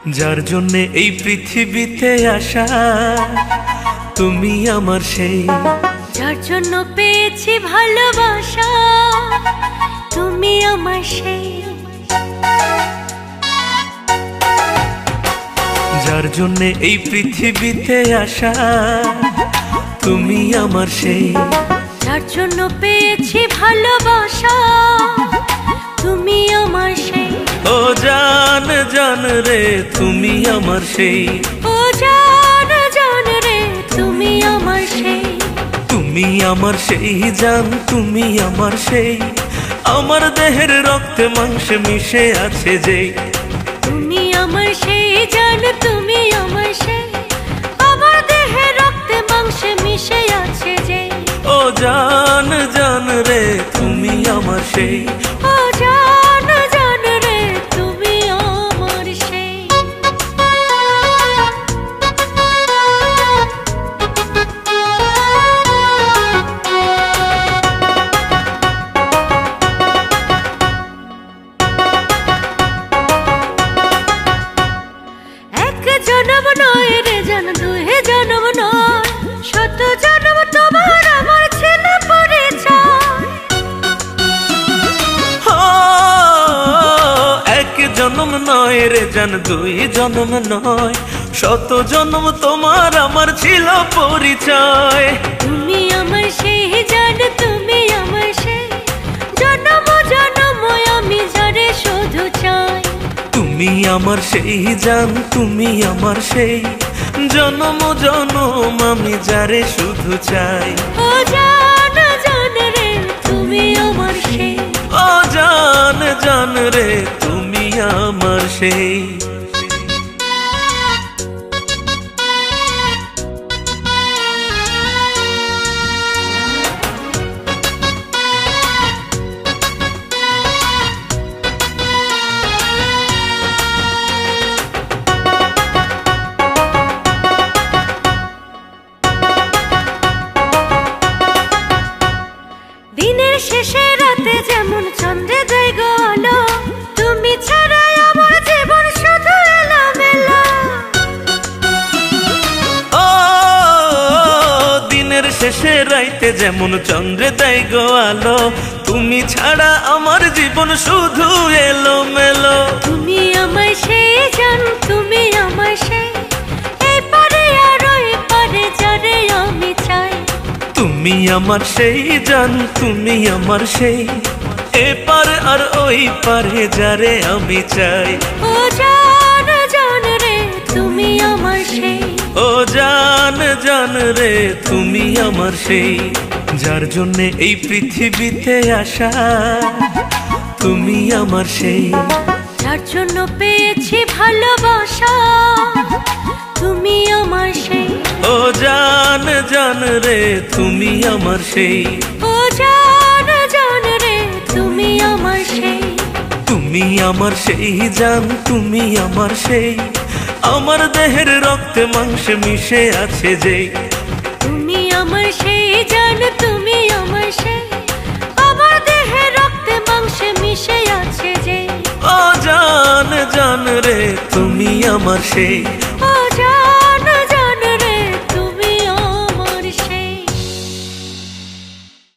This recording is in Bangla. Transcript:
যার জন্যে এই পৃথিবীতে আসা, তুমি আমার সেই। যার জন্য পেয়েছি ভালোবাসা, তুমি আমার সেই। যার জন্যে এই পৃথিবীতে আসা, তুমি আমার সেই। যার জন্য পেয়েছি ভালোবাসা, তুমি আমার সেই। ও জান জান রে তুমি আমার সেই। ও জান জান রে তুমি আমার সেই। তুমি আমার সেই জান, তুমি আমার সেই। আমার দেহের রক্তে মাংসে মিশে আছে যে। তুমি আমার সেই জান, তুমি আমার সেই। আমার দেহে রক্তে মাংসে মিশে আছে যে। ও জান জান রে তুমি আমার সেই। ও জান জান রে তুমি আমার সেই। এক জনম নয় রে জান, দুই জনম নয়, শত জনম তোমার আমার ছিল পরিচয়। এক জনম নয় রে জান, দুই জনম নয়, শত জনম তোমার আমার ছিল পরিচয়। তুমি আমার সেই জান, তুমি আমার সেই। জনম জনম আমি যারে শুধু চাই। তুমি আমার সেই জান, তুমি আমার সেই। জনম জনম আমি যারে শুধু চাই। ও জান জান রে তুমি আমার সেই। ও জান জান রে তুমি আমার সেই। দিনের শেষে রাতে যেমন চন্দ্রে দেয় গো আলো, তুমি ছাড়া আমার জীবন শুধু এলোমেলো। ও দিনের শেষে রাইতে যেমন চন্দ্রে দেয় গো আলো, তুমি ছাড়া আমার জীবন শুধু এলোমেলো। তুমি আমার সেই জান, তুমি আমার সেই। এই পারে আর ওই পারে যারে আমি চাই। তুমি আমার সেই জান, তুমি আমার সেই। এপার আর ওই পারে যারে আমি চাই। ও জান জান রে তুমি আমার সেই। ও জান জান রে তুমি আমার সেই। যার জন্যে এই পৃথিবীতে আসা, তুমি আমার সেই। যার জন্য পেয়েছি ভালোবাসা, তুমি আমার সেই। ও জান জান রে তুমি আমার সেই। ও জান জান রে তুমি আমার সেই। তুমি আমার সেই জান, তুমি আমার সেই। আমার দেহের রক্তে মাংসে মিশে আছে যে। তুমি আমার সেই জান, তুমি আমার সেই। আমার দেহে রক্তে মাংসে মিশে আছে যে। ও জান জান রে তুমি আমার সেই। ও